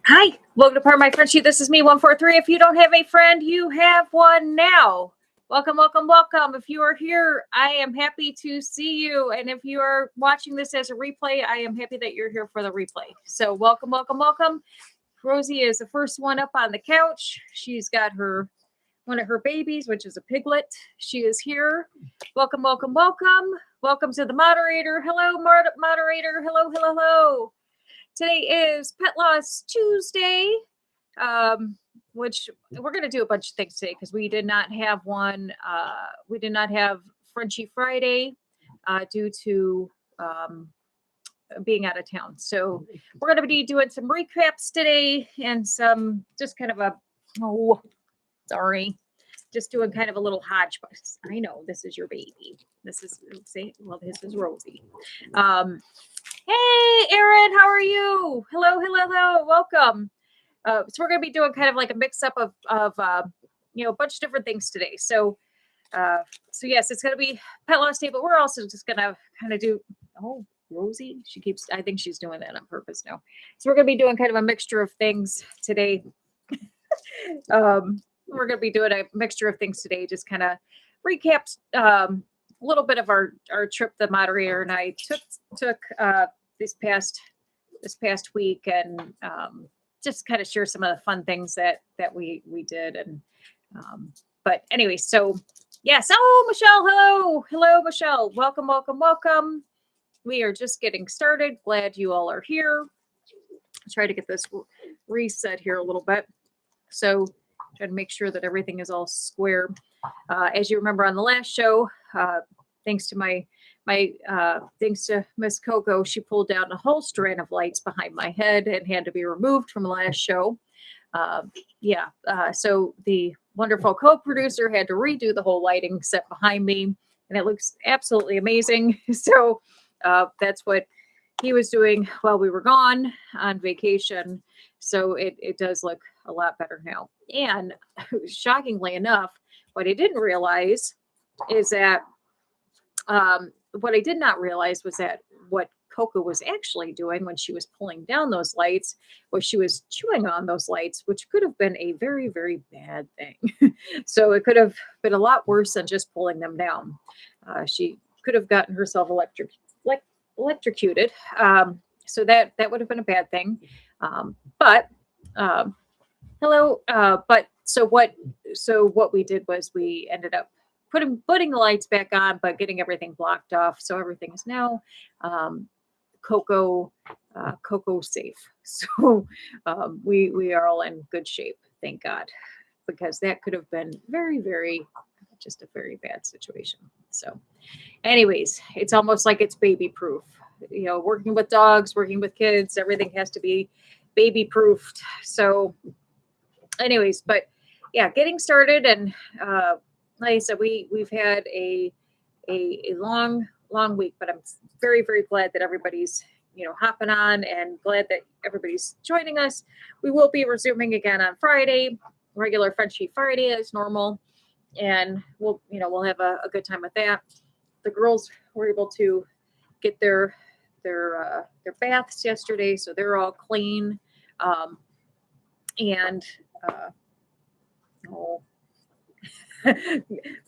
Hi, welcome to Part of My Friendship. This is me, 143. If you don't have a friend, you have one now. Welcome, welcome, welcome. If you are here, I am happy to see you. And if you are watching this as a replay, I am happy that you're here for the replay. So, welcome, welcome, welcome. Rosie is the first one up on the couch. She's got one of her babies, which is a piglet. She is here. Welcome, welcome, welcome. Welcome to the moderator. Hello, moderator. Hello, hello, hello. Today is Pet Loss Tuesday, which we're going to do a bunch of things today because we did not have one. We did not have Frenchy Friday due to being out of town. So we're going to be doing some recaps today and some just kind of just doing kind of a little hodgepodge. I know this is your baby. This is Rosie. Hey, Erin, how are you? Hello, hello, hello. Welcome. So we're going to be doing kind of like a mix up of a bunch of different things today. So yes, it's going to be Pet Loss Day, but we're also just going to kind of do, Rosie, I think she's doing that on purpose now. So we're going to be doing kind of a mixture of things today. We're going to be doing a mixture of things today, just kind of recaps a little bit of our trip the moderator and I took this past week, and just kind of share some of the fun things that we did. And but anyway, so yes. Oh, Michelle, hello, Michelle. Welcome, welcome, welcome. We are just getting started. Glad you all are here. I'll try to get this reset here a little bit. So try to make sure that everything is all square. As you remember on the last show, thanks to thanks to Miss Coco, she pulled down a whole strand of lights behind my head and had to be removed from the last show. So the wonderful co-producer had to redo the whole lighting set behind me, and it looks absolutely amazing. So that's what he was doing while we were gone on vacation. So it does look a lot better now. And shockingly enough, what I didn't realize is that what I did not realize was that what Coco was actually doing when she was pulling down those lights was she was chewing on those lights, which could have been a very, very bad thing. So it could have been a lot worse than just pulling them down. She could have gotten herself electrocuted. So that would have been a bad thing. Hello. But so what we did was we ended up putting the lights back on, but getting everything blocked off. So everything is now Coco safe. So we are all in good shape, thank God, because that could have been very, very, just a very bad situation. So anyways, it's almost like it's baby proof. Working with dogs, working with kids, everything has to be baby proofed. So anyways, but yeah, getting started. And like I said, we've had a long week, but I'm very, very glad that everybody's hopping on, and glad that everybody's joining us. We will be resuming again on Friday, regular Frenchy Friday as normal, and we'll have a good time with that. The girls were able to get their baths yesterday, so they're all clean.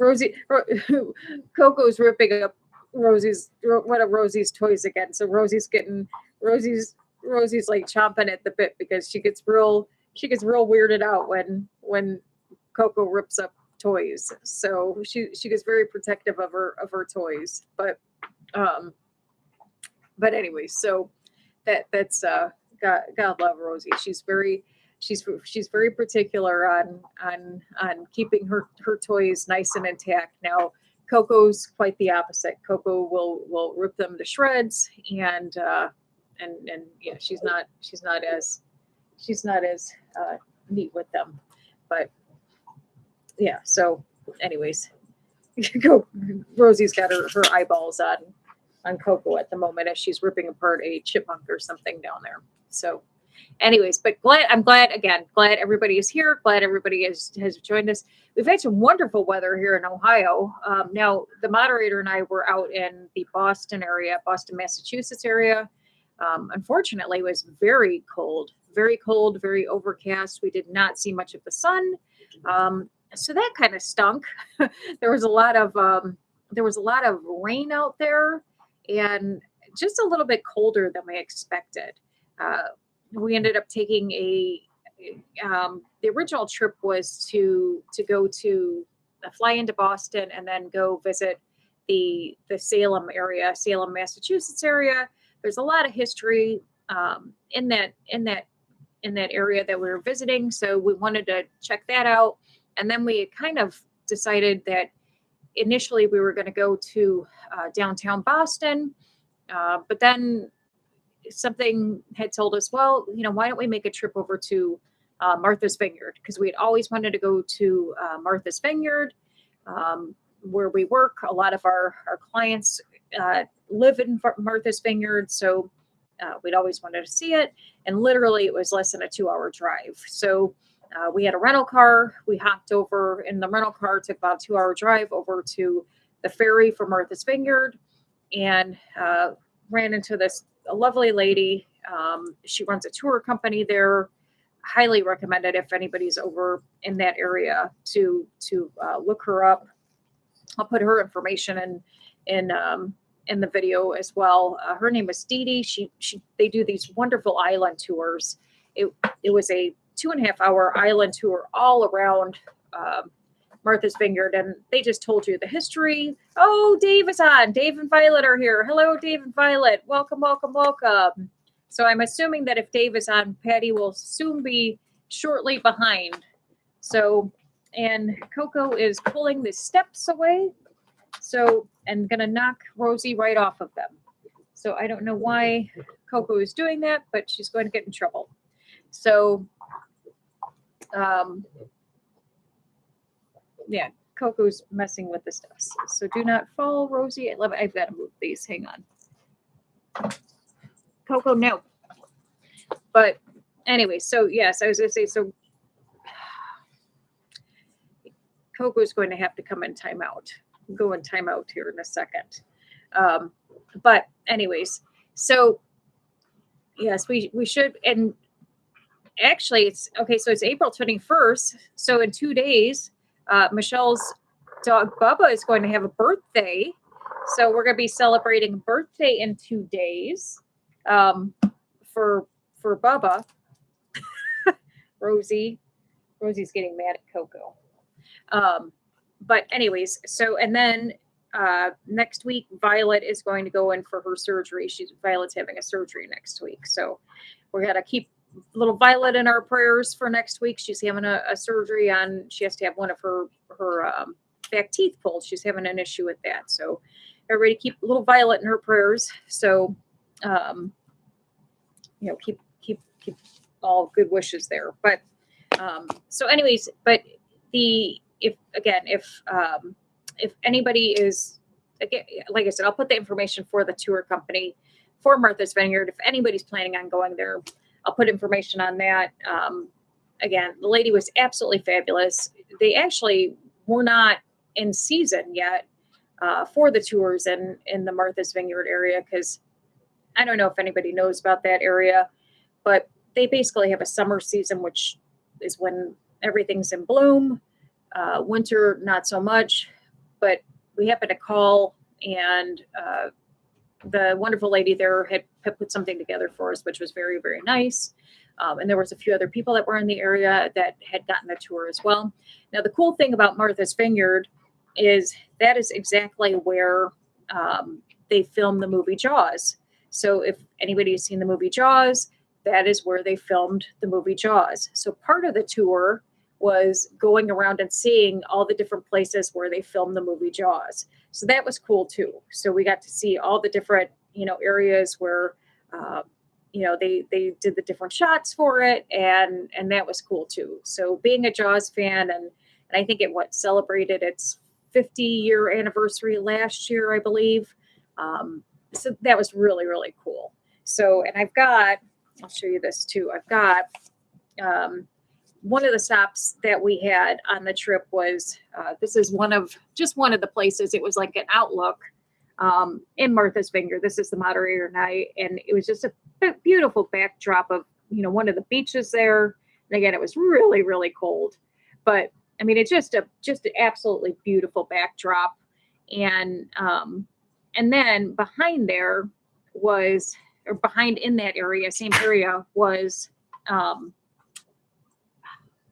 Rosie, Coco's ripping up one of Rosie's toys again. So Rosie's like chomping at the bit because she gets real weirded out when Coco rips up toys. So she gets very protective of her toys. But anyway, so that's God love Rosie. She's very particular on keeping her toys nice and intact. Now Coco's quite the opposite. Coco will rip them to shreds, and yeah, she's not as neat with them. But yeah, so anyways, Rosie's got her eyeballs on Coco at the moment as she's ripping apart a chipmunk or something down there. So anyways, but I'm glad everybody is here. Glad everybody has joined us. We've had some wonderful weather here in Ohio. Now the moderator and I were out in the Boston area, Boston, Massachusetts area, Unfortunately, it was very cold, very overcast. We did not see much of the sun. So that kind of stunk. there was a lot of rain out there, and just a little bit colder than we expected. We ended up taking the original trip was to go to fly into Boston and then go visit the Salem area, Salem, Massachusetts area. There's a lot of history in that area that we were visiting, so we wanted to check that out. And then we kind of decided that initially we were going to go to downtown Boston, but then something had told us, well, why don't we make a trip over to Martha's Vineyard? Because we had always wanted to go to Martha's Vineyard, where we work. A lot of our clients live in Martha's Vineyard, so we'd always wanted to see it. And literally, it was less than a 2-hour drive. So we had a rental car. We hopped over in the rental car, took about a 2-hour drive over to the ferry for Martha's Vineyard, and ran into a lovely lady. She runs a tour company there. Highly recommend it if anybody's over in that area to look her up. I'll put her information in the video as well. Her name is Tueday. They do these wonderful island tours. It was a 2.5-hour island tour all around Martha's Vineyard, and they just told you the history. Oh, Dave is on. Dave and Violet are here. Hello, Dave and Violet. Welcome, welcome, welcome. So I'm assuming that if Dave is on, Patty will soon be shortly behind. So, and Coco is pulling the steps away. So, and gonna knock Rosie right off of them. So I don't know why Coco is doing that, but she's going to get in trouble. So, yeah, Coco's messing with the steps. So do not fall, Rosie. I've got to move these. Hang on. Coco, no. But anyway, so yes, I was going to say, so Coco's going to have to come in timeout. Go in timeout here in a second. But anyways, so yes, we should, and actually it's okay. So it's April 21st. So in 2 days, Michelle's dog Bubba is going to have a birthday. So we're going to be celebrating birthday in 2 days for Bubba. Rosie's getting mad at Coco. But anyways, so, and then next week, Violet is going to go in for her surgery. Violet's having a surgery next week. So we're going to keep little Violet in our prayers for next week. She's having a surgery on, she has to have one of her back teeth pulled. She's having an issue with that. So everybody keep little Violet in her prayers. So, keep all good wishes there. But, so anyways, but if anybody is, again, like I said, I'll put the information for the tour company for Martha's Vineyard. If anybody's planning on going there, I'll put information on that. Again, the lady was absolutely fabulous. They actually were not in season yet for the tours in the Martha's Vineyard area, because I don't know if anybody knows about that area, but they basically have a summer season, which is when everything's in bloom. Winter, not so much, but we happened to call, and the wonderful lady there had put something together for us, which was very, very nice. And there was a few other people that were in the area that had gotten the tour as well. Now, the cool thing about Martha's Vineyard is that is exactly where they filmed the movie Jaws. So if anybody has seen the movie Jaws, that is where they filmed the movie Jaws. So part of the tour was going around and seeing all the different places where they filmed the movie Jaws. So that was cool too. So we got to see all the different, areas where, they did the different shots for it. And that was cool too. So being a Jaws fan, and I think it celebrated its 50-year anniversary last year, I believe. So that was really, really cool. So, and I'll show you this too. I've got, one of the stops that we had on the trip was, this is one of the places. It was like an outlook in Martha's Vineyard. This is the moderator and I, and it was just a beautiful backdrop of, one of the beaches there. And again, it was really, really cold, but I mean, it's just an absolutely beautiful backdrop. And then behind there was, or behind in that area, same area was,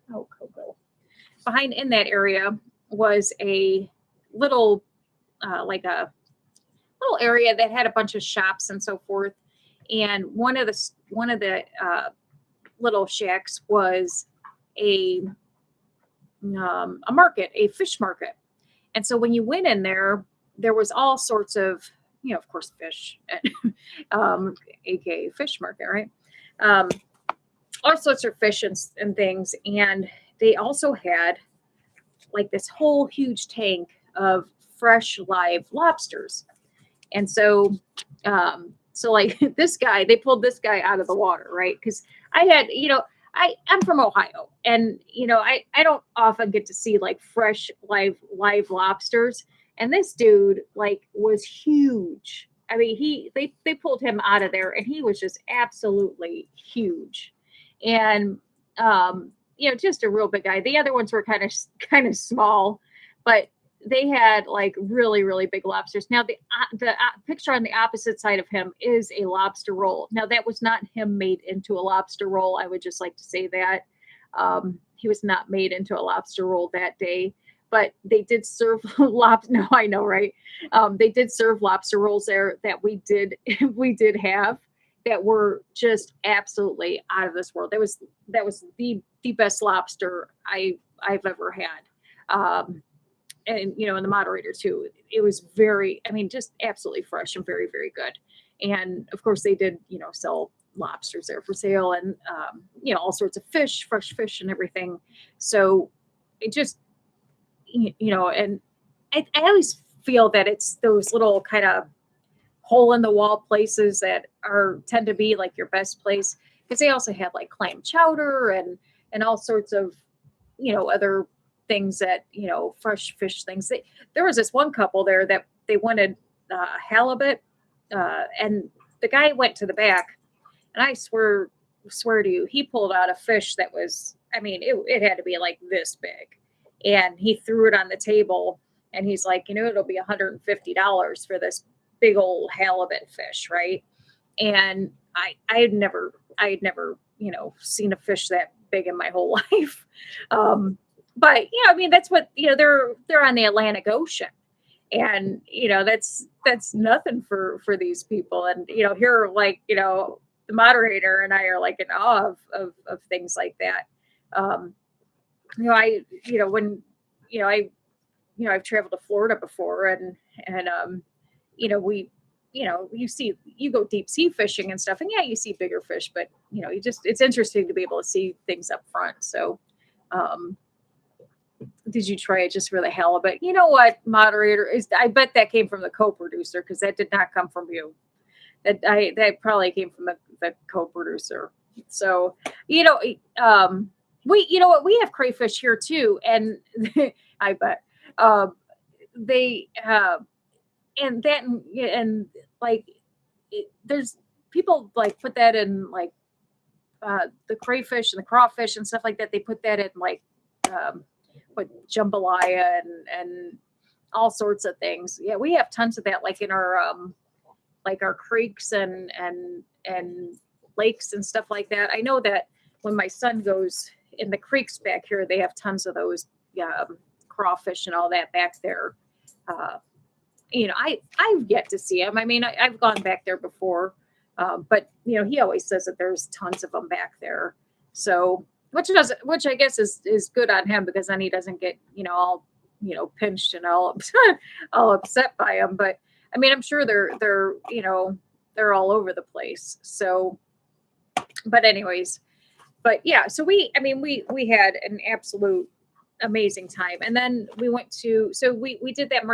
Coco. Behind in that area was a little, like a little area that had a bunch of shops and so forth. And one of the little shacks was a market, a fish market. And so when you went in there, there was all sorts of, of course, fish, aka fish market, right? All sorts of fish and things. And they also had like this whole huge tank of fresh live lobsters. And so, like this guy, they pulled this guy out of the water, right? Because I had, I'm from Ohio, and I don't often get to see like fresh live lobsters. And this dude like was huge. I mean, they pulled him out of there, and he was just absolutely huge, and just a real big guy. The other ones were kind of small, but they had like really, really big lobsters. Now the picture on the opposite side of him is a lobster roll. Now that was not him made into a lobster roll. I would just like to say that he was not made into a lobster roll that day, but they did serve lobster. No, I know, right? They did serve lobster rolls there that we did have that were just absolutely out of this world. That was the best lobster I've ever had. And and the moderator too. It was just absolutely fresh and very, very good. And of course they did, sell lobsters there for sale, and all sorts of fish, fresh fish and everything. So it just, and I always feel that it's those little kind of hole in the wall places that tend to be like your best place, because they also had like clam chowder and all sorts of, other things that, fresh fish things. There was this one couple there that they wanted halibut, and the guy went to the back, and I swear to you, he pulled out a fish that was, it had to be like this big, and he threw it on the table, and he's like, it'll be $150 for this big old halibut fish, right? And I had never, seen a fish that big in my whole life. But that's what, they're on the Atlantic Ocean, and that's nothing for these people. And here, like, the moderator and I are like in awe of things like that. I've traveled to Florida before, and we, you go deep sea fishing and stuff, and yeah, you see bigger fish, but it's interesting to be able to see things up front. So, did you try it just for the halibut? You know what, moderator, is I bet that came from the co-producer, because that did not come from you. That probably came from the co-producer. So, we we have crayfish here too, and I bet they and that and like there's people like put that in like the crayfish and the crawfish and stuff like that. They put that in like jambalaya and all sorts of things. Yeah, we have tons of that, like in our creeks and lakes and stuff like that. I know that when my son goes in the creeks back here, they have tons of those crawfish and all that back there. I've yet to see them. I've gone back there before, but he always says that there's tons of them back there. So which I guess is good on him, because then he doesn't get all pinched and all upset by them. But I'm sure they're all over the place. So, but anyways, but yeah, so we had an absolute amazing time. And then we went to, we did that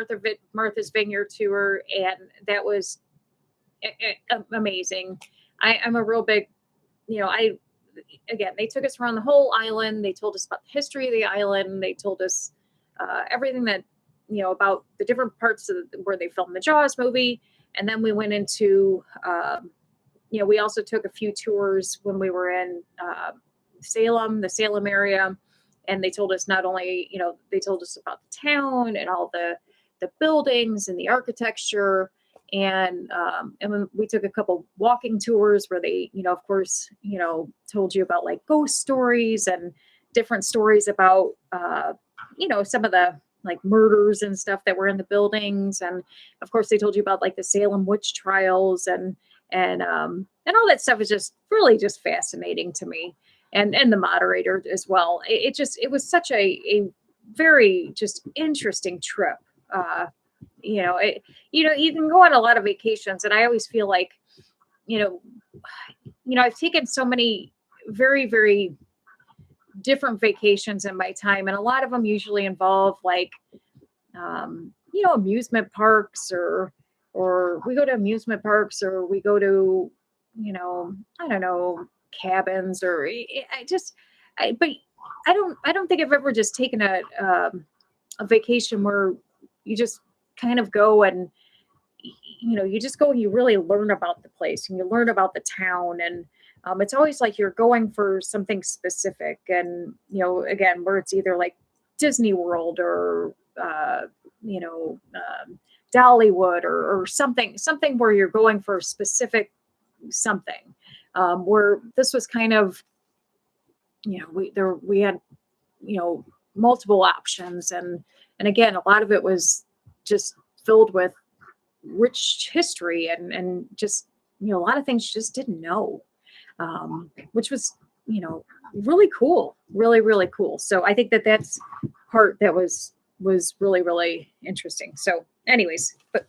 Martha's Vineyard tour, and that was amazing. I'm a real big, again, they took us around the whole island. They told us about the history of the island. They told us everything that about the different parts of where they filmed the Jaws movie. And then we went into, we also took a few tours when we were in Salem, the Salem area. And they told us not only, they told us about the town and all the buildings and the architecture. And when we took a couple walking tours where they, of course, told you about like ghost stories and different stories about, some of the like murders and stuff that were in the buildings. And of course, they told you about like the Salem witch trials and all that stuff is just really just fascinating to me. And the moderator as well. It was such a very just interesting trip. You can go on a lot of vacations, and I always feel like, I've taken so many very, very different vacations in my time, and a lot of them usually involve like, amusement parks or we go to amusement parks or we go to, I don't know, cabins or but I don't think I've ever just taken a vacation where you just kind of go and, you just go and you really learn about the place and you learn about the town. And it's always like you're going for something specific. And, again, where it's either like Disney World or, Dollywood or something where you're going for a specific something. Where this was kind of, we had, multiple options. And again, a lot of it was just filled with rich history and just, a lot of things you just didn't know, which was, really cool, really, really cool. So I think that's part that was really, really interesting. So anyways, but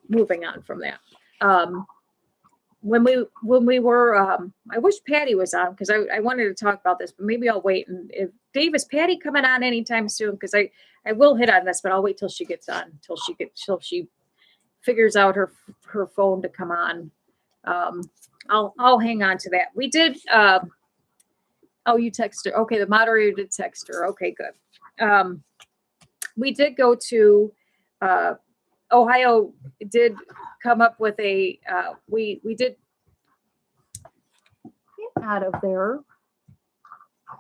moving on from that. When we were, I wish Patty was on because I wanted to talk about this, but maybe I'll wait. And if Dave, is Patty coming on anytime soon? Because I will hit on this, but I'll wait till she gets on, till she figures out her phone to come on. I'll hang on to that. We did. You text her. Okay, the moderator did text her. Okay, good. We did go to. Ohio did come up with a, we did get out of there.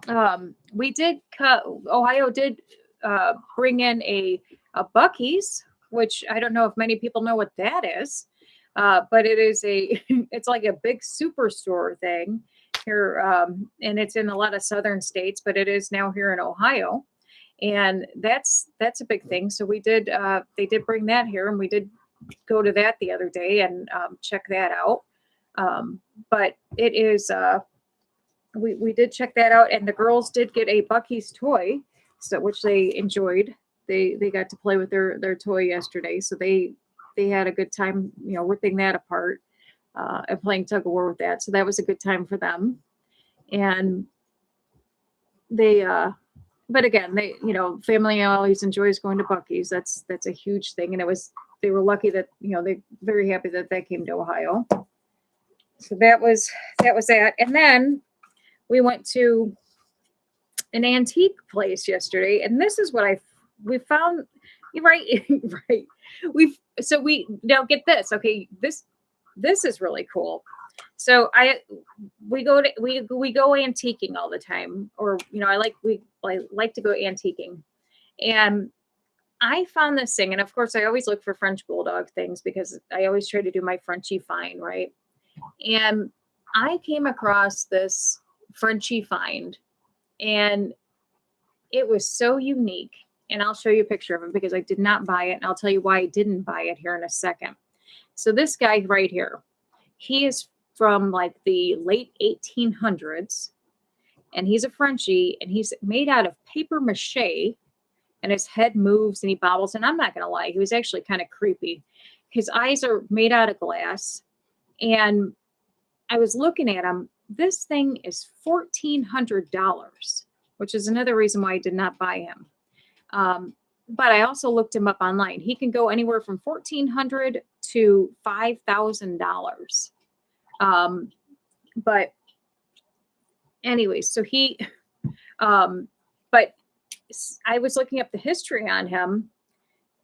Ohio did bring in a Buc-ee's, which I don't know if many people know what that is, but it is it's like a big superstore thing here, and it's in a lot of southern states, but it is now here in Ohio. And that's a big thing. So we did, they did bring that here and we did go to that the other day and check that out. But it is, we did check that out and the girls did get a Buc-ee's toy, so which they enjoyed. They got to play with their toy yesterday. So they had a good time, ripping that apart and playing tug of war with that. So that was a good time for them. And they, but again, they, family always enjoys going to Buc-ee's. That's a huge thing. And they were lucky that, they very happy that came to Ohio. So that was that. And then we went to an antique place yesterday. And this is what we found, right. Right. We now get this. Okay. This is really cool. So we go antiquing all the time, or I like to go antiquing, and I found this thing, and of course I always look for French bulldog things because I always try to do my Frenchie find, right? And I came across this Frenchie find, and it was so unique. And I'll show you a picture of it because I did not buy it, and I'll tell you why I didn't buy it here in a second. So this guy right here, he is from like the late 1800s, and he's a Frenchie, and he's made out of paper mache, and his head moves and he bobbles. And I'm not going to lie, he was actually kind of creepy. His eyes are made out of glass, and I was looking at him. This thing is $1,400, which is another reason why I did not buy him. But I also looked him up online. He can go anywhere from $1,400 to $5,000. But anyway, so he, but I was looking up the history on him,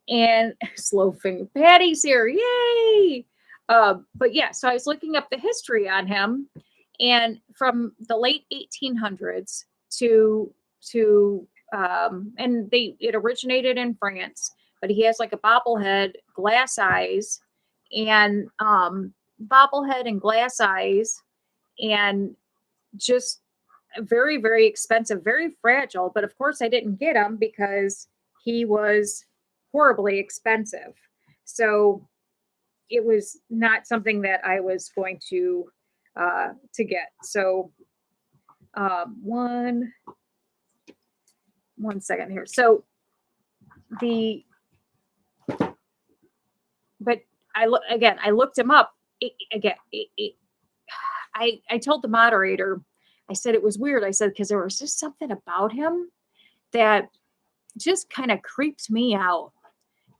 And slow finger Patty's here. Yay. But yeah, so I was looking up the history on him, and from the late 1800s to and it originated in France, but he has like a bobblehead, glass eyes, and bobblehead and glass eyes, and just very, very expensive, very fragile. But of course, I didn't get him because he was horribly expensive. So it was not something that I was going to get. So one second here. So the but I looked him up I told the moderator, I said it was weird. I said, because there was just something about him that just kind of creeped me out.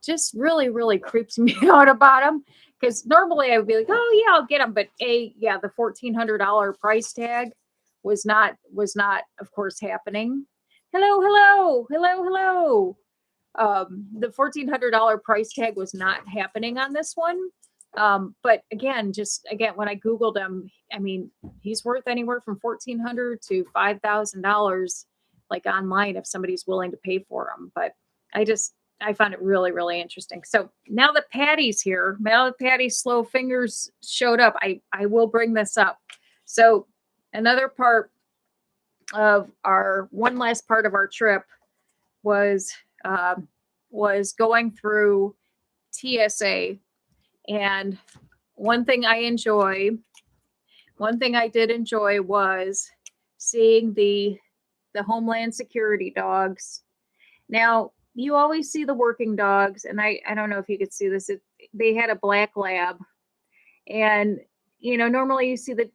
Just really, really creeps me out about him. Because normally I would be like, oh yeah, I'll get him. But the $1,400 price tag was not, of course, happening. Hello, hello, hello, hello. The $1,400 price tag was not happening on this one. But again, when I Googled him, I mean, he's worth anywhere from $1,400 to $5,000, like online, if somebody's willing to pay for him. But I found it really, really interesting. So now that Patty's here, now that Patty's slow fingers showed up, I will bring this up. So another part of one last part of our trip was going through TSA. And one thing I did enjoy was seeing the Homeland Security dogs. Now, you always see the working dogs, and I don't know if you could see this. They had a black lab, and normally you see the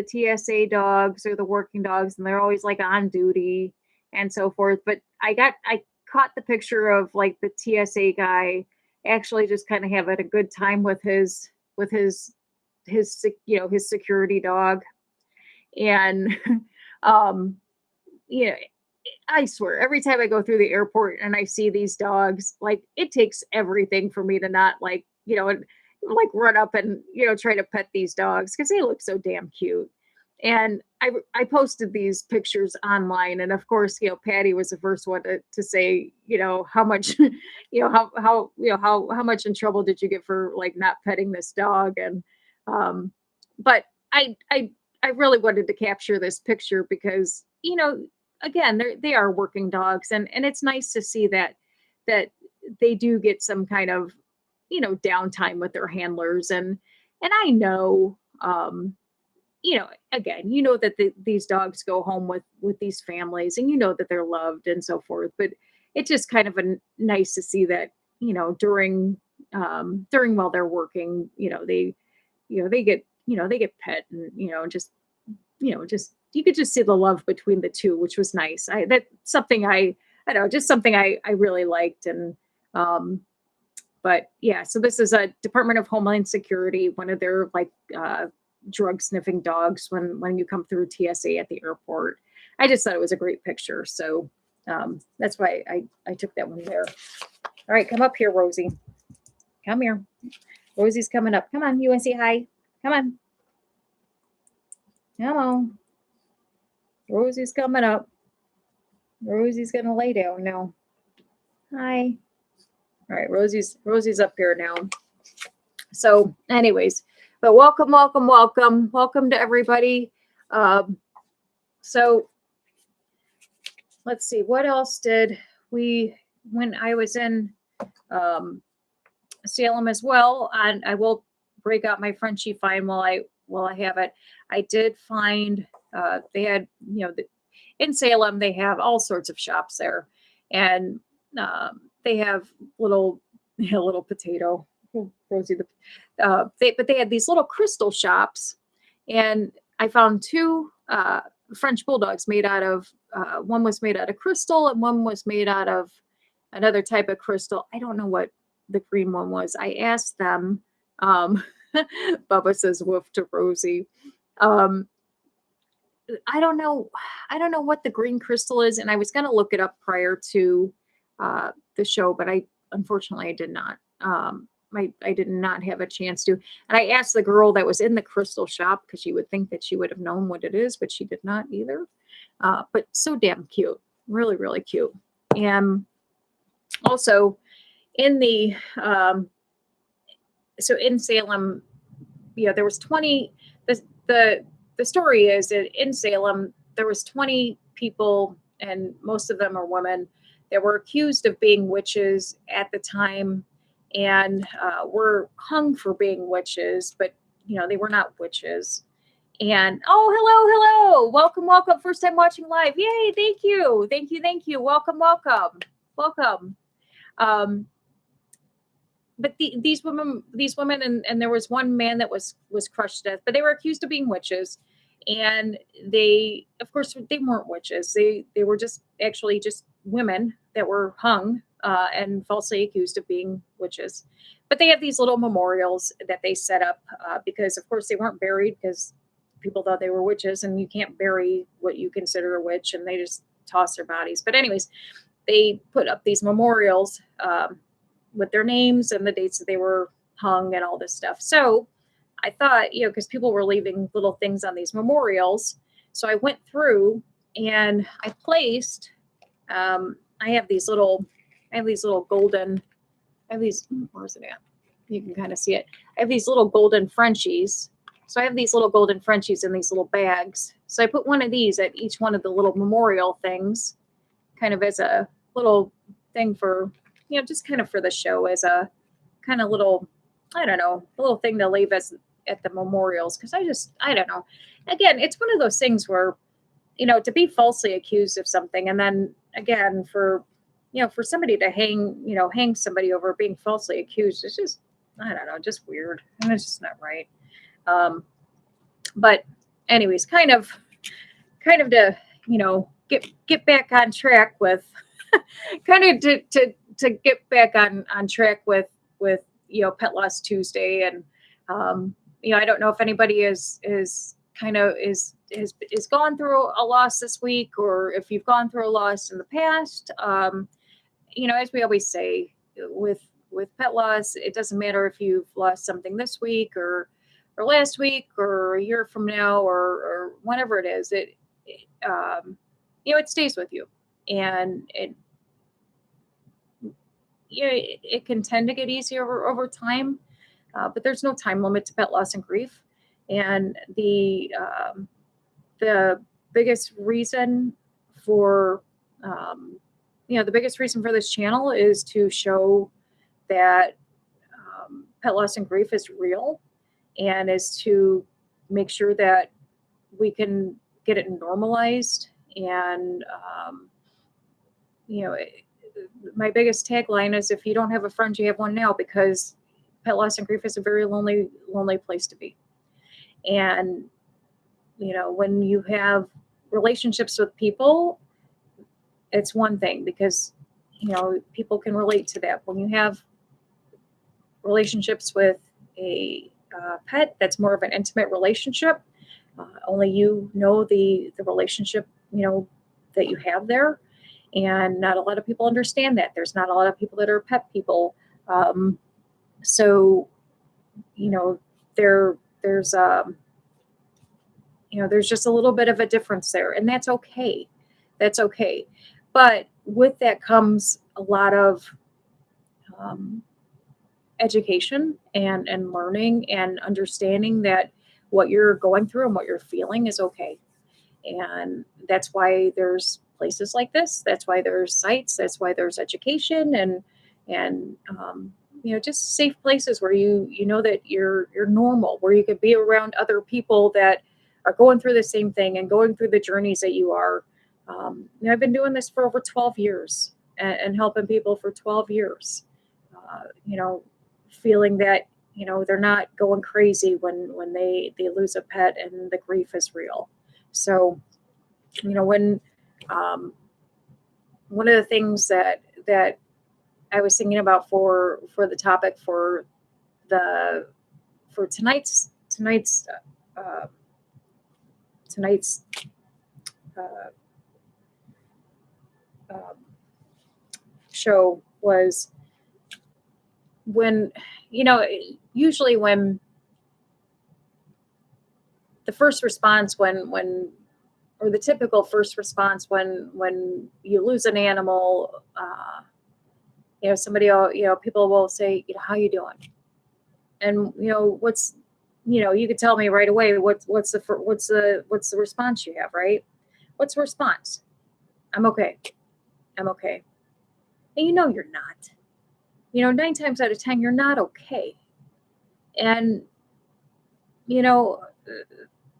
TSA dogs or the working dogs, and they're always like on duty and so forth. But I caught the picture of like the TSA guy actually just kind of having a good time with his security dog. And I swear, every time I go through the airport and I see these dogs, like it takes everything for me to not run up and try to pet these dogs because they look so damn cute. And I posted these pictures online, and of course, Patty was the first one to say, how much, how much in trouble did you get for like not petting this dog? And but I really wanted to capture this picture because again, they are working dogs, and it's nice to see that they do get some kind of downtime with their handlers, and I know again, that these dogs go home with these families, and that they're loved and so forth. But it's just kind of nice to see that during while they're working, they get pet, and just you could just see the love between the two, which was nice. That's something I don't know, just something I really liked. And but yeah, so this is a Department of Homeland Security, one of their drug sniffing dogs when you come through TSA at the airport. I just thought it was a great picture. So that's why I took that one there. All right, come up here, Rosie. Come here. Rosie's coming up. Come on, you want to say hi? Come on. Come on. Rosie's coming up. Rosie's going to lay down now. Hi. All right, Rosie's up here now. So anyways, but welcome to everybody. So let's see, what else did we, when I was in Salem as well, and I will break out my Frenchie find while I have it. I did find they had, in Salem, they have all sorts of shops there, and they have little potato, Rosie, but they had these little crystal shops, and I found two French bulldogs made out of, one was made out of crystal and one was made out of another type of crystal. I don't know what the green one was. I asked them. Bubba says woof to Rosie. I don't know what the green crystal is, and I was going to look it up prior to the show, but unfortunately I did not. I did not have a chance to. And I asked the girl that was in the crystal shop because you would think that she would have known what it is, but she did not either. But so damn cute, really, really cute. And also in the so in Salem, there was 20. The story is that in Salem there was 20 people, and most of them are women, that were accused of being witches at the time, and were hung for being witches, but they were not witches. And hello, welcome, first time watching live, yay, thank you, welcome. Um, but these women, and there was one man that was crushed to death, but they were accused of being witches, and they, of course, they weren't witches. They were just actually just women that were hung and falsely accused of being witches. But they have these little memorials that they set up because, of course, they weren't buried because people thought they were witches, and you can't bury what you consider a witch, and they just toss their bodies. But anyways, they put up these memorials with their names and the dates that they were hung and all this stuff. So I thought, because people were leaving little things on these memorials. So I went through and I placed, I have these little golden, where's it at? You can kind of see it. I have these little golden Frenchies. So I have these little golden Frenchies in these little bags. So I put one of these at each one of the little memorial things, kind of as a little thing for, just kind of for the show, as a kind of little, I don't know, a little thing to leave as at the memorials. Cause I don't know. Again, it's one of those things where, to be falsely accused of something. And then again, for somebody to hang somebody over being falsely accused, it's just, I don't know, just weird. And it's just not right. But anyways, kind of to, get back on track with kind of to get back on track with Pet Loss Tuesday. And I don't know if anybody is gone through a loss this week, or if you've gone through a loss in the past. As we always say with pet loss, it doesn't matter if you've lost something this week or last week or a year from now or whenever it is. It stays with you, and it can tend to get easier over time, but there's no time limit to pet loss and grief. And the biggest reason for the biggest reason for this channel is to show that pet loss and grief is real, and is to make sure that we can get it normalized. And my biggest tagline is, if you don't have a friend, you have one now, because pet loss and grief is a very lonely place to be. And when you have relationships with people, it's one thing, because people can relate to that. When you have relationships with a pet, that's more of an intimate relationship. Only you know the relationship that you have there, and not a lot of people understand that. There's not a lot of people that are pet people, so there's just a little bit of a difference there, and that's okay. But with that comes a lot of education and learning and understanding that what you're going through and what you're feeling is okay. And that's why there's places like this. That's why there's sites. That's why there's education and just safe places where you know that you're normal, where you could be around other people that are going through the same thing and going through the journeys that you are. I've been doing this for over 12 years and helping people for 12 years. Feeling that they're not going crazy when they lose a pet, and the grief is real. So when one of the things that I was thinking about for the topic for tonight's show was when, usually when the first response, or the typical first response when you lose an animal, somebody will, people will say, how you doing? And, you could tell me right away, what's the response you have, right? What's the response? I'm okay. I'm okay. And you're not. 9 times out of 10, you're not okay. And,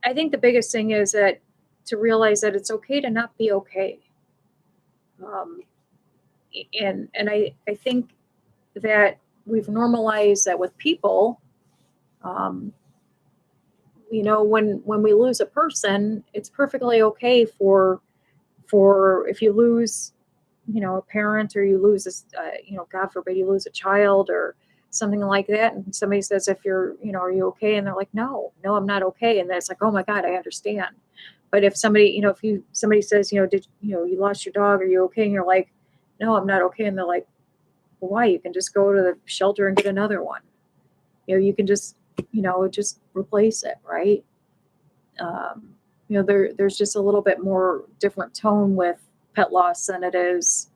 I think the biggest thing is that to realize that it's okay to not be okay. Um, and I think that we've normalized that with people. Um, when we lose a person, it's perfectly okay for if you lose, a parent, or you lose God forbid you lose a child or something like that, and somebody says, if you're, are you okay? And they're like, no, I'm not okay. And that's like, oh my God, I understand. But if somebody, somebody says, did you lost your dog, are you okay? And you're like, no, I'm not okay. And they're like, well, why? You can just go to the shelter and get another one. You can just replace it, right? There's just a little bit more different tone with pet loss than it is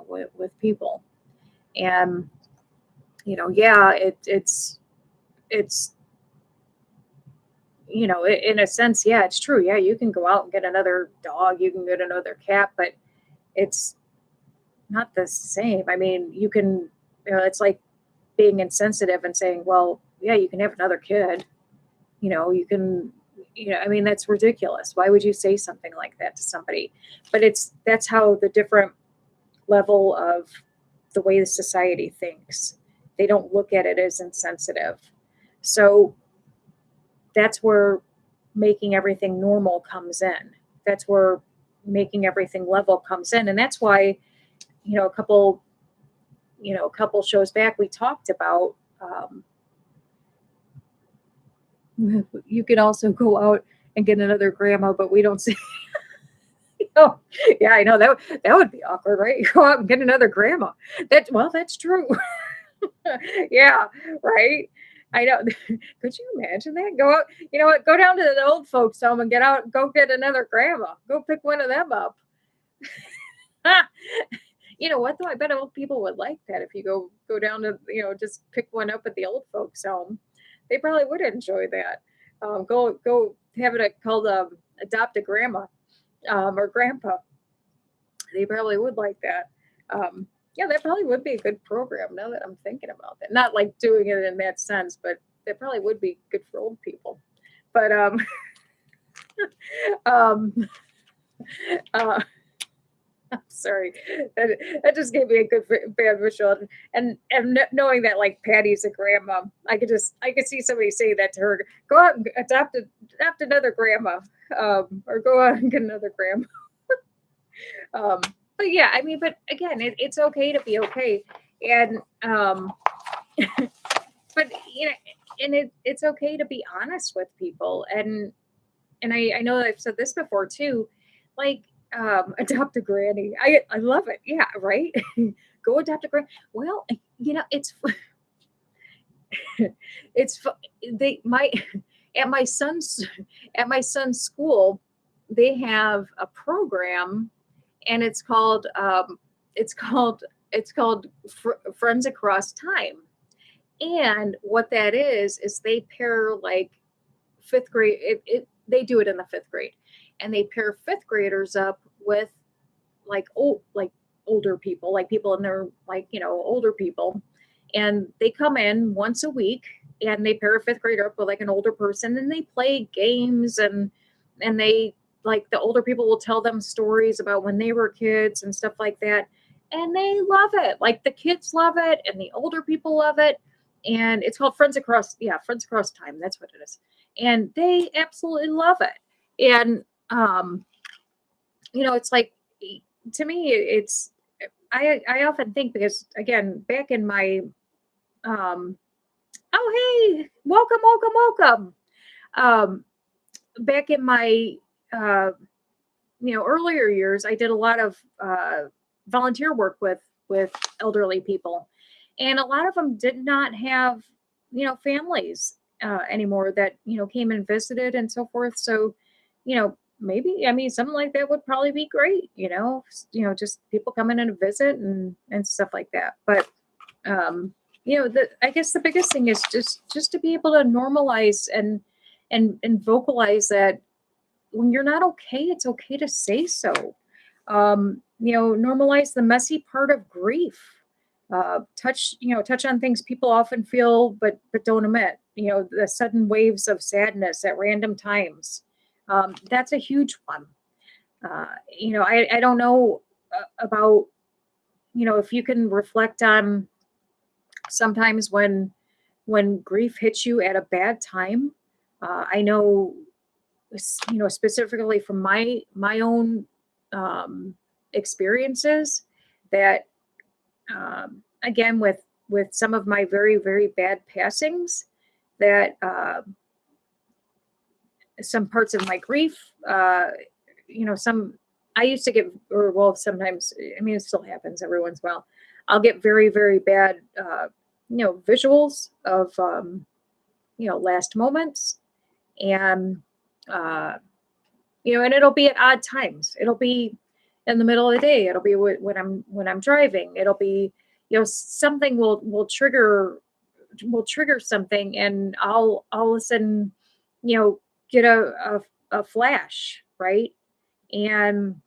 with people. And yeah, it's in a sense, yeah, it's true. Yeah, you can go out and get another dog, you can get another cat, but it's not the same. I mean, you can, it's like being insensitive and saying, well, yeah, you can have another kid. You can, I mean, that's ridiculous. Why would you say something like that to somebody? But that's how the different level of the way the society thinks. They don't look at it as insensitive. So that's where making everything normal comes in. That's where making everything level comes in. And that's why, a couple shows back, we talked about, you can also go out and get another grandma, but we don't see. Oh, yeah, I know that would be awkward, right? You go out and get another grandma. That's true. Yeah, right. I know. Could you imagine that? Go out, you know what? Go down to the old folks' home and go get another grandma. Go pick one of them up. You know what though? I bet old people would like that if you go down to just pick one up at the old folks' home. They probably would enjoy that. Go have it called adopt a grandma or grandpa. They probably would like that. Yeah, that probably would be a good program now that I'm thinking about that. Not like doing it in that sense, but that probably would be good for old people. But um, uh, I'm sorry, that just gave me a good bad visual. And knowing that like Patty's a grandma, I could see somebody say that to her. Go out and adopt another grandma, or go out and get another grandma. Um, but yeah, I mean, but again, it's okay to be okay, and but and it's okay to be honest with people, and I know I've said this before too, like adopt a granny. I love it. Yeah, right. Go adopt a granny. Well, it's it's they my at my son's school, they have a program, and it's called Friends Across Time. And what that is they pair like fifth grade. They do it in the fifth grade, and they pair fifth graders up with like older people, like people in their older people, and they come in once a week, and they pair a fifth grader up with like an older person, and they play games, and they like the older people will tell them stories about when they were kids and stuff like that, and they love it. Like the kids love it, and the older people love it. And it's called Friends Across Time. That's what it is. And they absolutely love it. And it's like, to me, it's I often think, because again, back in my oh, hey, welcome. Back in my earlier years, I did a lot of volunteer work with elderly people, and a lot of them did not have, families anymore that, came and visited and so forth. So, maybe, I mean, something like that would probably be great, just people coming in to visit and stuff like that. But I guess the biggest thing is just to be able to normalize and vocalize that when you're not okay, it's okay to say so. Normalize the messy part of grief. Touch on things people often feel but don't admit. The sudden waves of sadness at random times. That's a huge one. I don't know about, if you can reflect on sometimes when grief hits you at a bad time. I know, specifically from my own experiences, that again, with some of my very, very bad passings, that some parts of my grief, some I used to get, or well, sometimes, I mean, it still happens every once in a while. I'll get very, very bad, visuals of, last moments, and uh, and it'll be at odd times. It'll be in the middle of the day. It'll be when I'm driving. It'll be, something will trigger something, and I'll all of a sudden, get a flash, right? And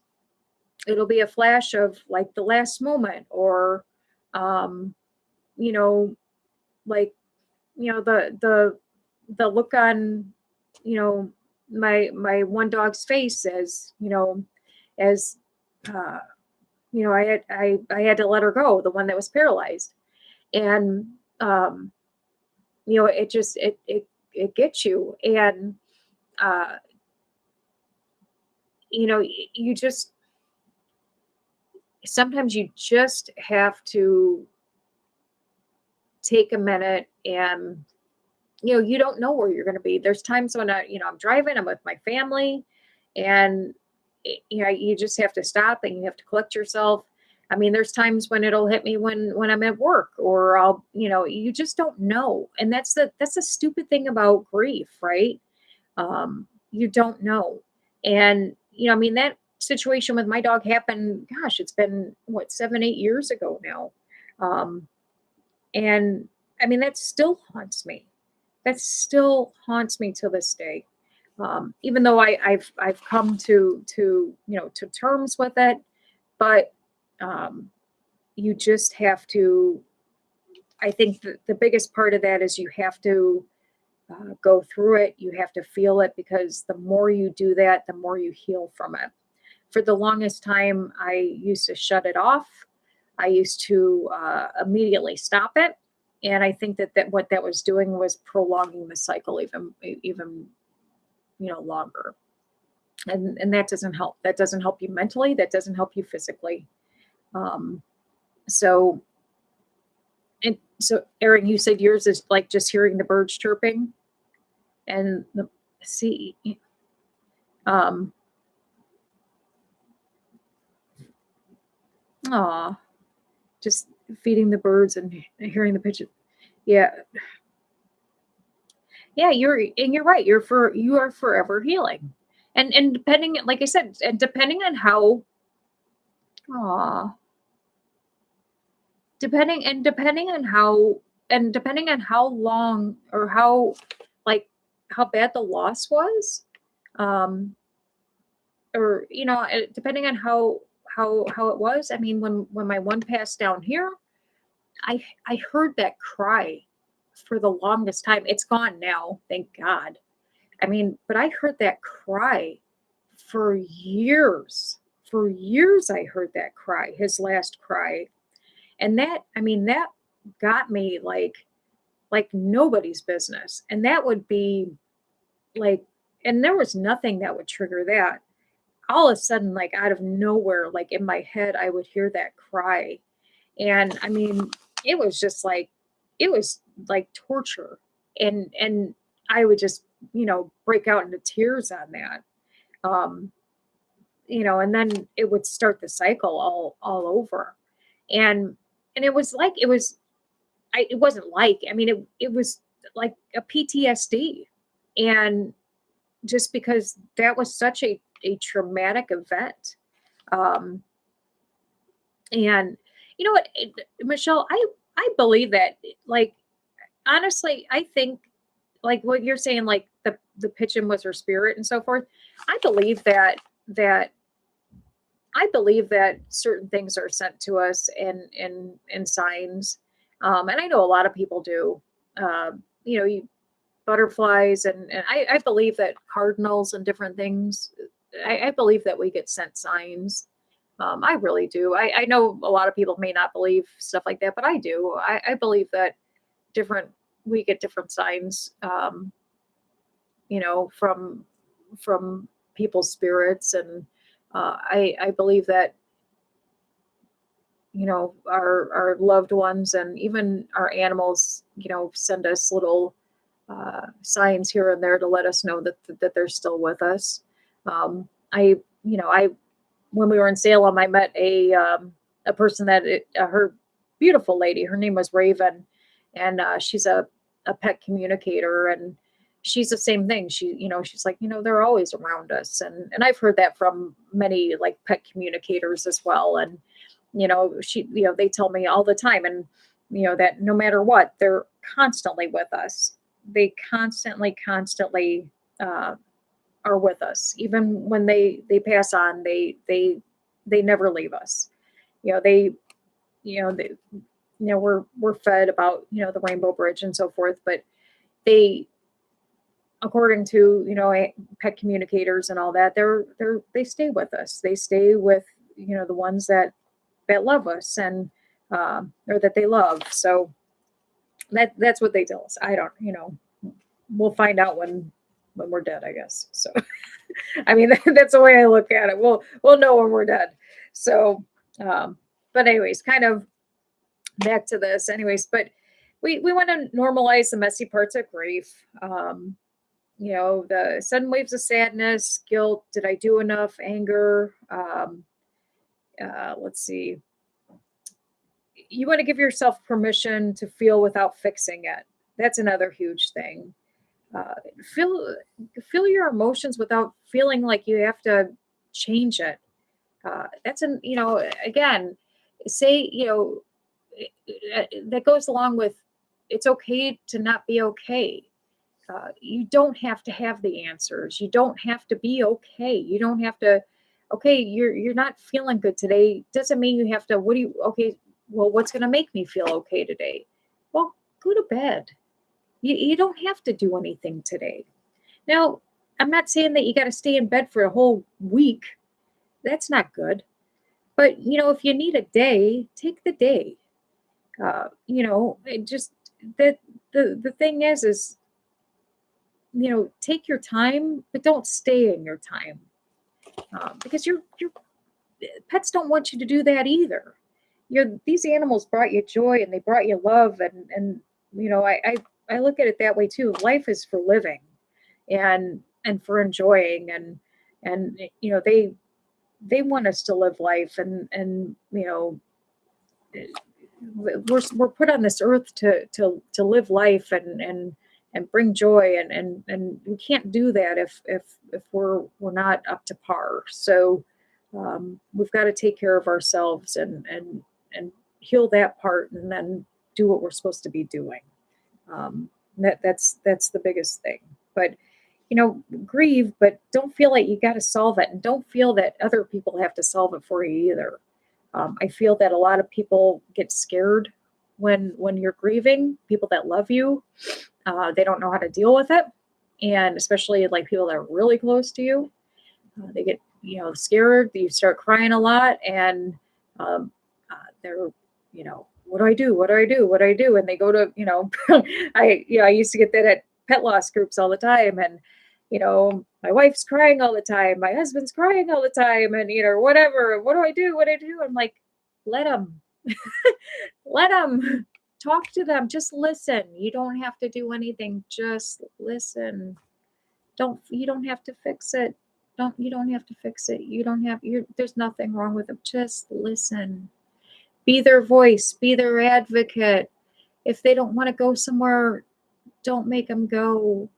it'll be a flash of like the last moment, or um, you know, like, the look on, you know, my one dog's face, as as uh I had to let her go, the one that was paralyzed. And um it just it gets you. And uh you just, sometimes you just have to take a minute. And you don't know where you're going to be. There's times when I'm driving, I'm with my family, and you just have to stop and you have to collect yourself. I mean, there's times when it'll hit me when I'm at work, or you just don't know. And that's the stupid thing about grief, right? You don't know. And I mean, that situation with my dog happened, gosh, it's been what, 7, 8 years ago now. Um, and I mean, that still haunts me. That still haunts me to this day. Even though I've come to terms with it, but um, you just have to. I think the biggest part of that is you have to go through it. You have to feel it, because the more you do that, the more you heal from it. For the longest time, I used to shut it off. I used to immediately stop it. And I think that what that was doing was prolonging the cycle even longer. And that doesn't help. That doesn't help you mentally. That doesn't help you physically. Um, so so Erin, you said yours is like just hearing the birds chirping and the sea. Um, aw, just feeding the birds and hearing the pigeon. Yeah, yeah, you're right. You are forever healing. And depending, like I said, and depending on how, aw, depending on how long, or how, like, how bad the loss was, um or depending on how it was. I mean, when my one passed down here, I heard that cry for the longest time. It's gone now, thank God. I mean, but I heard that cry for years. For years I heard that cry, his last cry. And that, I mean, that got me like nobody's business. And that would be like, and there was nothing that would trigger that. All of a sudden, like out of nowhere, like in my head, I would hear that cry. And I mean, it was just like, it was like torture. And I would just, break out into tears on that. Um, and then it would start the cycle all over. And it was like, it wasn't like, I mean, it was like a PTSD. And just because that was such a traumatic event. Um, and you know what, Michelle, I believe that, like, honestly, I think, like what you're saying, like the pigeon was her spirit and so forth. I believe that I believe that certain things are sent to us in signs. And I know a lot of people do. You butterflies, and I believe that cardinals and different things. I believe that we get sent signs. I really do. I know a lot of people may not believe stuff like that, but I do. I believe that different we get different signs, from people's spirits. And I believe that, our loved ones and even our animals, send us little signs here and there to let us know that they're still with us. I when we were in Salem, I met a person that her beautiful lady. Her name was Raven, and she's a pet communicator, and she's the same thing. She's like, they're always around us, and I've heard that from many like pet communicators as well. And they tell me all the time, and that no matter what, they're constantly with us. They constantly uh, are with us, even when they pass on. They never leave us. They they we're fed about the Rainbow Bridge and so forth, but they, according to pet communicators and all that, they stay with us. They stay with the ones that love us, and or that they love. So that's what they tell us. I don't, we'll find out when we're dead, I guess. So I mean, that's the way I look at it. We'll know when we're dead. So, but anyways, kind of back to this. Anyways, but we want to normalize the messy parts of grief. The sudden waves of sadness, guilt. Did I do enough? Anger. Let's see. You want to give yourself permission to feel without fixing it. That's another huge thing. Uh, feel feel your emotions without feeling like you have to change it. That's an again, say that goes along with, it's okay to not be okay. You don't have to have the answers. You don't have to be okay. You don't have to. Okay, you're not feeling good today. Doesn't mean you have to. What do you? Okay, well, what's going to make me feel okay today? Well, go to bed. You don't have to do anything today. Now, I'm not saying that you got to stay in bed for a whole week. That's not good. But if you need a day, take the day. It just that the thing is take your time, but don't stay in your time, because your pets don't want you to do that either. These animals brought you joy, and they brought you love, and I look at it that way too. Life is for living, and for enjoying, and they want us to live life, and we're put on this earth to live life, and bring joy, and we can't do that if we're not up to par. So we've got to take care of ourselves, and heal that part, and then do what we're supposed to be doing. That's the biggest thing. But grieve, but don't feel like you got to solve it, and don't feel that other people have to solve it for you either. I feel that a lot of people get scared when you're grieving. People that love you, they don't know how to deal with it, and especially like people that are really close to you, they get scared. You start crying a lot, and they're what do I do? What do I do? What do I do? And they go to I used to get that at pet loss groups all the time, and my wife's crying all the time, my husband's crying all the time, and whatever. What do I do? What do I do? I'm like, let them, let them, talk to them. Just listen. You don't have to do anything. Just listen. You don't have to fix it. You don't have to fix it. You don't have, there's nothing wrong with them. Just listen. Be their voice, be their advocate. if they don't want to go somewhere, don't make them go,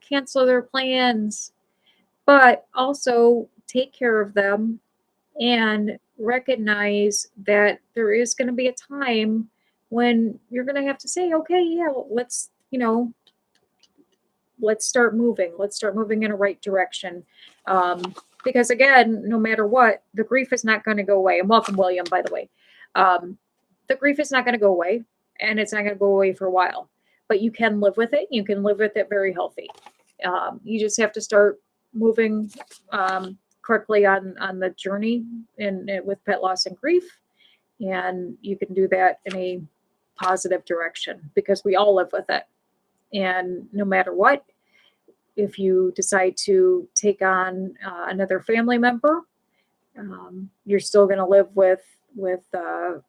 cancel their plans, but also take care of them and recognize that there is going to be a time when you're going to have to say, okay, yeah, let's start moving. Let's start moving in a right direction. Because again, no matter what, the grief is not going to go away. And welcome, William, by the way. The grief is not going to go away, and it's not going to go away for a while. But you can live with it. You can live with it very healthy. You just have to start moving correctly on the journey with pet loss and grief, and you can do that in a positive direction because we all live with it. And no matter what, if you decide to take on another family member, you're still going to live with the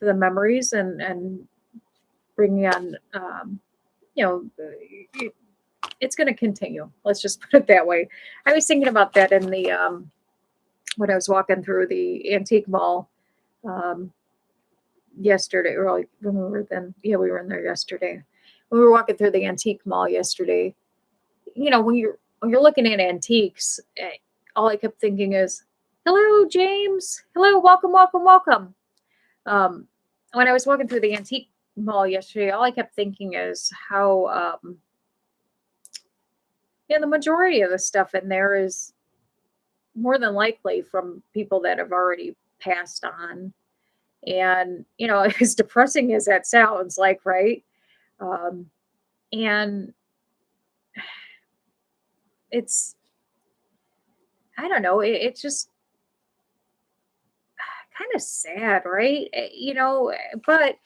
memories and bringing on it's going to continue. Let's just put it that way. I was thinking about that in the when I was walking through the antique mall yesterday, or like when we were we were in there yesterday. When we were walking through the antique mall yesterday, when you're looking at antiques, all I kept thinking is, "Hello, James. Hello, welcome, welcome, welcome." When I was walking through the antique mall yesterday, all I kept thinking is how the majority of the stuff in there is more than likely from people that have already passed on. And, as depressing as that sounds like, right? And it's, I don't know, it's just kind of sad, right? But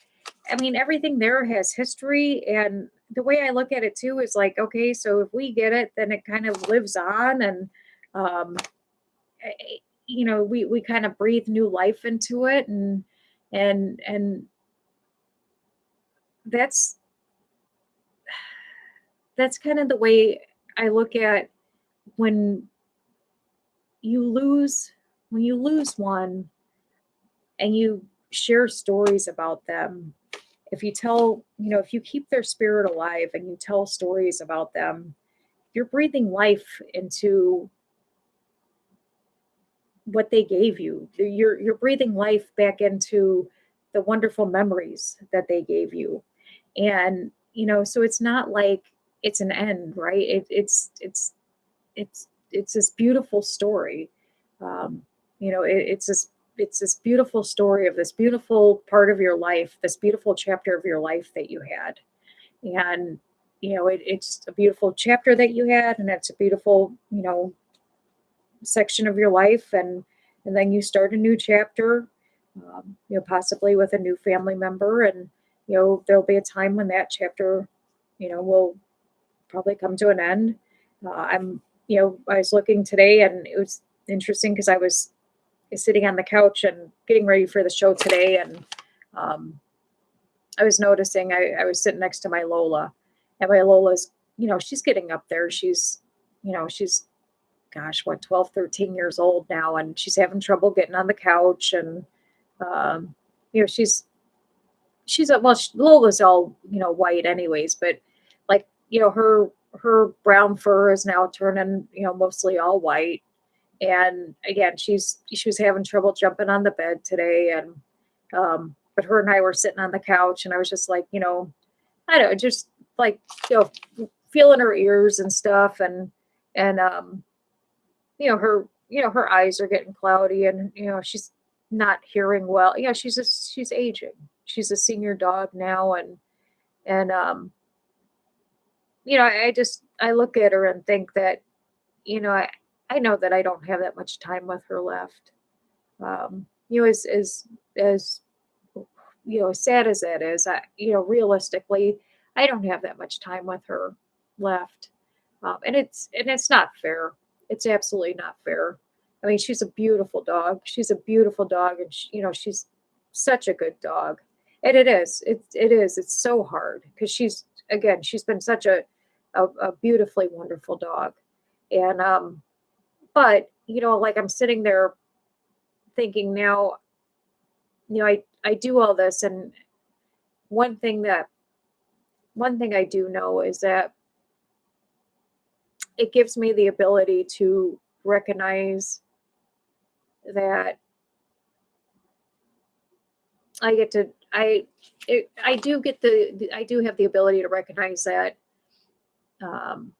I mean, everything there has history. And the way I look at it too is like, okay, so if we get it, then it kind of lives on. And, we kind of breathe new life into it. And that's kind of the way I look at when you lose one and you share stories about them. If you tell, if you keep their spirit alive and you tell stories about them, you're breathing life into what they gave you. You're breathing life back into the wonderful memories that they gave you. And, so it's not like it's an end, right? It's this beautiful story. It's this beautiful story of this beautiful part of your life, this beautiful chapter of your life that you had. And, it's a beautiful chapter that you had, and it's a beautiful, section of your life. And then you start a new chapter, possibly with a new family member. And, there'll be a time when that chapter, will probably come to an end. I was looking today, and it was interesting because I was sitting on the couch and getting ready for the show today. And I was noticing I was sitting next to my Lola, and my Lola's, she's getting up there. She's, gosh, 12, 13 years old now, and she's having trouble getting on the couch. And, Lola's all, white anyways, but like, her brown fur is now turning, mostly all white. And again, she was having trouble jumping on the bed today. And, but her and I were sitting on the couch, and I was just like, I don't know, just like, feeling her ears and stuff. And, her eyes are getting cloudy, and, she's not hearing well. She's aging. She's a senior dog now. And, I look at her and think that, I know that I don't have that much time with her left. As sad as that is, realistically, I don't have that much time with her left. And it's not fair. It's absolutely not fair. I mean, she's a beautiful dog. She's a beautiful dog, and she's such a good dog. And it is. It's so hard because she's been such a beautifully wonderful dog. And but like I'm sitting there thinking now, I do all this, and one thing I do know is that it gives me the ability to recognize that I get to I do get I do have the ability to recognize that, um,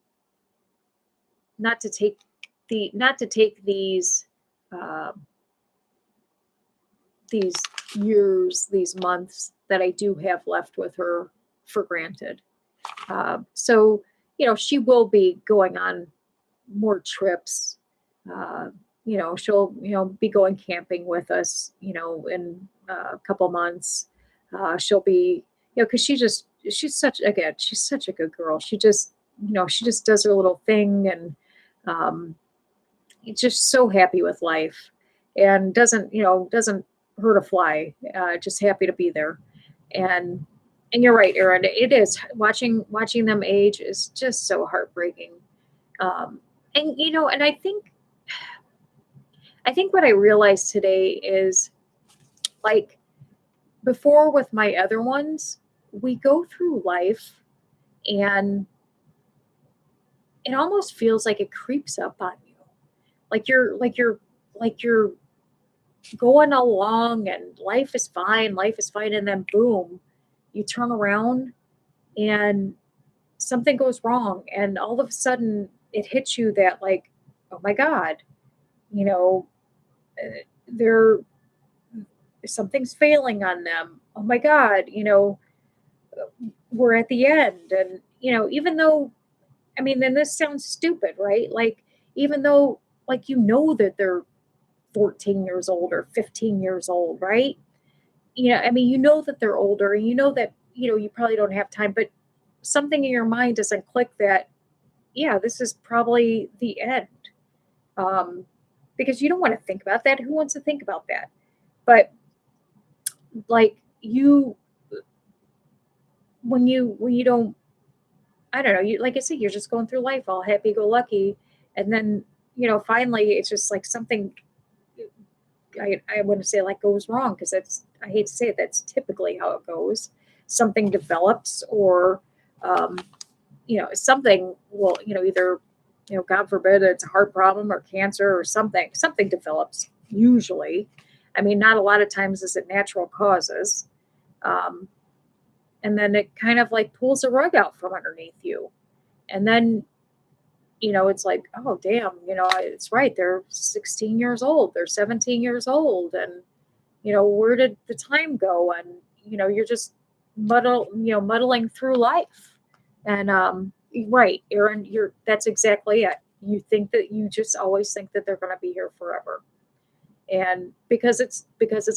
not to take not to take um, these years, these months that I do have left with her for granted. So, she will be going on more trips. Uh, she'll, be going camping with us, in a couple months. She'll be, because she's such a good girl. She just does her little thing, and um, just so happy with life, and doesn't hurt a fly. Just happy to be there. And and you're right, Erin. It is watching them age is just so heartbreaking. Um, and and I think what I realized today is, like, before with my other ones, we go through life and it almost feels like it creeps up on you. Like you're going along and life is fine, and then boom, you turn around and something goes wrong, and all of a sudden it hits you that, like, oh my god, you know, they're something's failing on them. Oh my god, we're at the end. And even though, I mean, then this sounds stupid, right? Like, even though, like, that they're 14 years old or 15 years old, right? I mean, that they're older, and that, you probably don't have time, but something in your mind doesn't click that, yeah, this is probably the end. Um, because you don't want to think about that. Who wants to think about that? But, like, when you don't, I don't know, like I said, you're just going through life all happy go lucky, and then, finally it's just like something, I wouldn't say like goes wrong, because I hate to say it, that's typically how it goes. Something develops, or um, something will, either, God forbid, it's a heart problem or cancer or something develops usually. I mean, not a lot of times is it natural causes. Um, and then it kind of like pulls a rug out from underneath you. And then, it's like, oh, damn, it's right. They're 16 years old. They're 17 years old. And, where did the time go? And, you're just muddling through life. And, right, Erin, that's exactly it. You just always think that they're going to be here forever. And because it's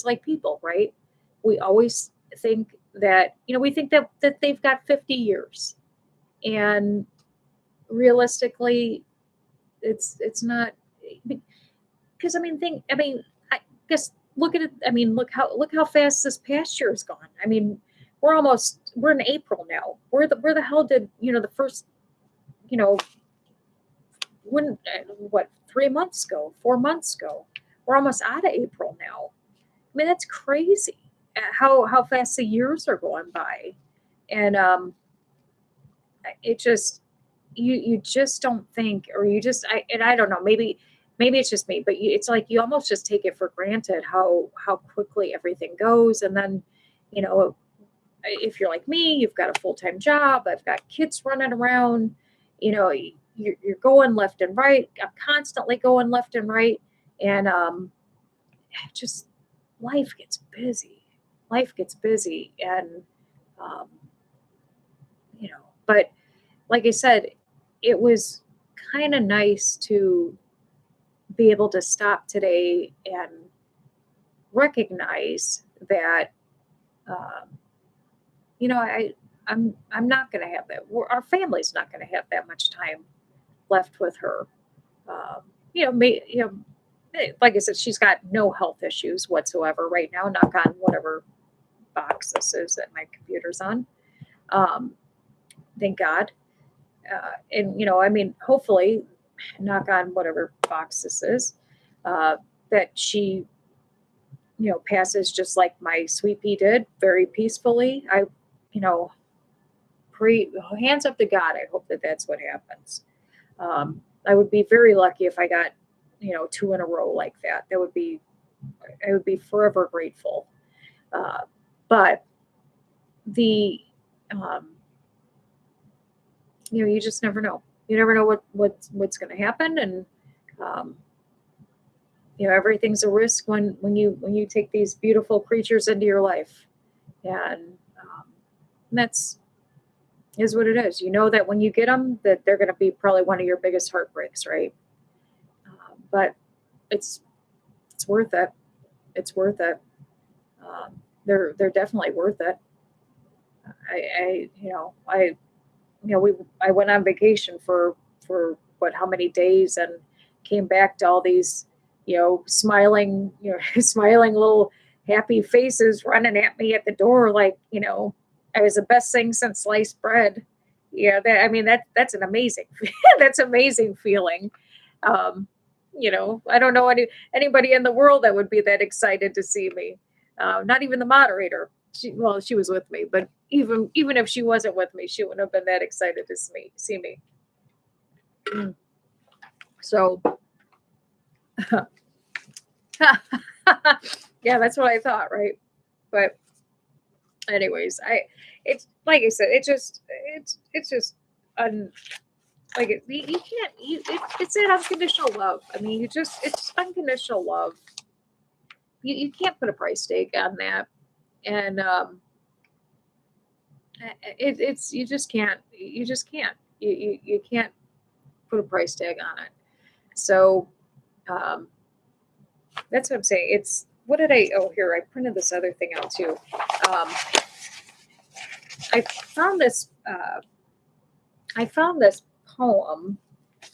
like people, right? We always think that, we think that they've got 50 years. And realistically, it's not, because I guess, look at it. I mean, look how fast this past year has gone. I mean, we're in April now. Where the hell did, the first, you know when, what, 3 months ago, 4 months ago? We're almost out of April now. I mean, that's crazy, how fast the years are going by. And it just, you just don't think, or you just, I don't know, maybe it's just me, but it's like you almost just take it for granted how quickly everything goes. And then, you know if you're like me, you've got a full-time job, I've got kids running around, you're going left and right. I'm constantly going left and right. And just, life gets busy. And um, but like I said, it was kind of nice to be able to stop today and recognize that, um, I'm not going to have that. Our family's not going to have that much time left with her. Um, like I said, she's got no health issues whatsoever right now. Knock on whatever box this is that my computer's on. Um, thank God. And hopefully, knock on whatever box this is, that she, passes just like my sweet pea did, very peacefully. you know, pray, hands up to God. I hope that that's what happens. I would be very lucky if I got, two in a row like that. I would be forever grateful. Uh, but the, um, you just never know. You never know what's going to happen, and um, everything's a risk when you take these beautiful creatures into your life, and that's is what it is. You know that when you get them, that they're going to be probably one of your biggest heartbreaks, right? But it's it's worth it. It's worth it. They're definitely worth it. I you know we I went on vacation for what, how many days, and came back to all these smiling, smiling little happy faces running at me at the door, like, I was the best thing since sliced bread. Yeah, I mean, that's an amazing that's amazing feeling. um I don't know anybody in the world that would be that excited to see me. Not even the moderator. She was with me, but even if she wasn't with me, she wouldn't have been that excited to see me. Mm. So, yeah, that's what I thought, right? But anyways, it's like I said, it's just un, like you can't it's that unconditional love. I mean, it's unconditional love. You can't put a price tag on that, and it's you can't put a price tag on it. So um, that's what I'm saying. It's what did I? Oh, here I printed this other thing out too. Um, I found this. I found this poem.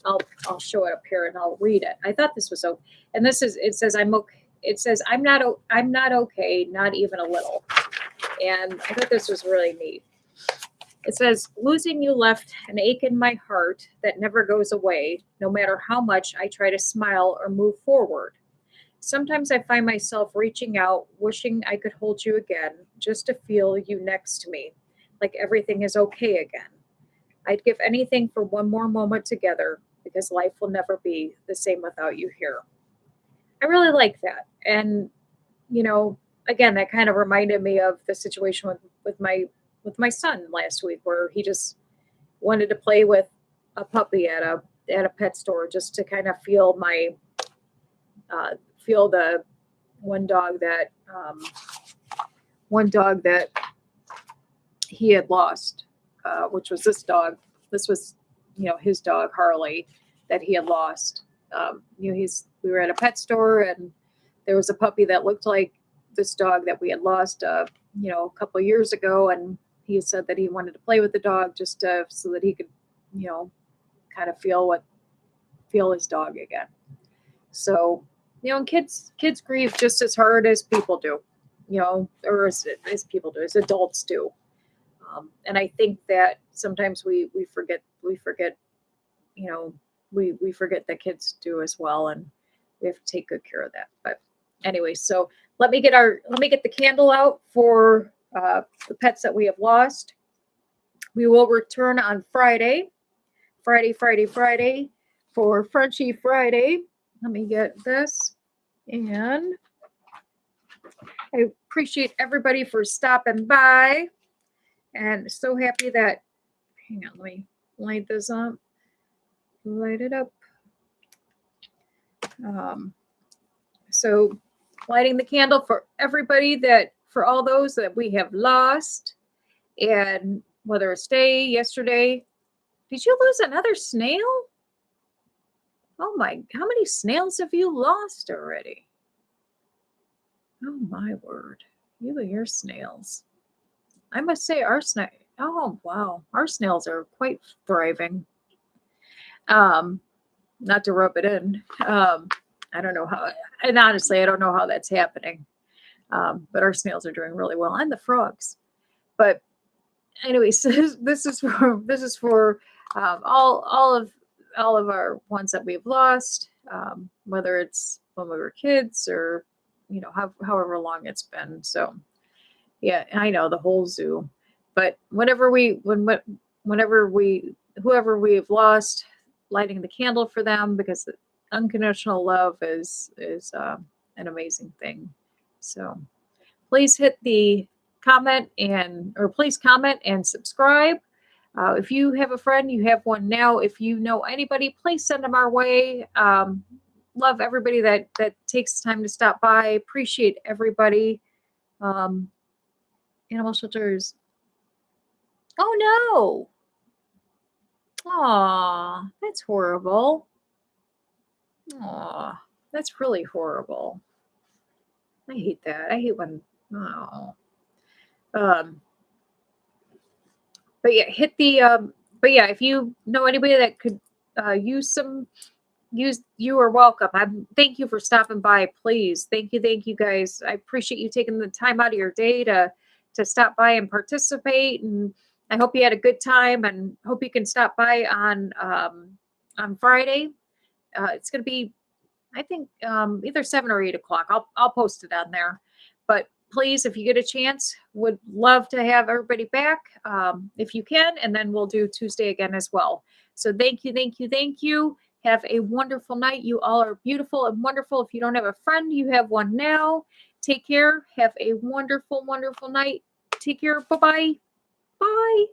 I'll show it up here and I'll read it. I thought this was so. And this is it says I'm okay. It says I'm not okay, not even a little. And I thought this was really neat. It says, losing you left an ache in my heart that never goes away, no matter how much I try to smile or move forward. Sometimes I find myself reaching out, wishing I could hold you again, just to feel you next to me, like everything is okay again. I'd give anything for one more moment together, because life will never be the same without you here. I really like that. And, you know, again, that kind of reminded me of the situation with my son last week, where he just wanted to play with a puppy at a pet store, just to kind of feel the one dog that one dog that he had lost, which was this dog. This was, his dog Harley that he had lost. We were at a pet store, and there was a puppy that looked like this dog that we had lost, a couple of years ago, and he said that he wanted to play with the dog just so that he could, kind of feel his dog again. So, and kids grieve just as hard as people do, or as people do, as adults do. And I think that sometimes we forget, we forget that kids do as well, and we have to take good care of that. But anyway, so let me get the candle out for the pets that we have lost. We will return on Friday for Frenchy Friday. Let me get this. And I appreciate everybody for stopping by. And so happy that, hang on, let me light this up. Light it up. So lighting the candle for everybody, for all those that we have lost, and whether it's today, yesterday. Did you lose another snail? Oh my, how many snails have you lost already? Oh my word. You and your snails. I must say oh wow, our snails are quite thriving. Not to rub it in. I don't know how, and honestly, I don't know how that's happening. But our snails are doing really well, and the frogs. But anyways, this is for all of our ones that we've lost, whether it's when we were kids or however long it's been. So yeah, I know the whole zoo. But whenever whoever we've lost, lighting the candle for them, because unconditional love is an amazing thing. So please hit the comment please comment and subscribe. If you have a friend, you have one now. If you know anybody, please send them our way. Love everybody that takes time to stop by. Appreciate everybody. Animal shelters. Oh no! Aw, that's horrible. Aw, that's really horrible. I hate that. I hate when. Oh. But yeah, hit the. But yeah, if you know anybody that could use you are welcome. Thank you for stopping by. Please, thank you guys. I appreciate you taking the time out of your day to stop by and participate. And I hope you had a good time, and hope you can stop by on Friday. It's going to be, I think, either 7 or 8 o'clock. I'll post it on there. But please, if you get a chance, would love to have everybody back if you can, and then we'll do Tuesday again as well. So thank you. Have a wonderful night. You all are beautiful and wonderful. If you don't have a friend, you have one now. Take care. Have a wonderful night. Take care. Bye-bye. Bye.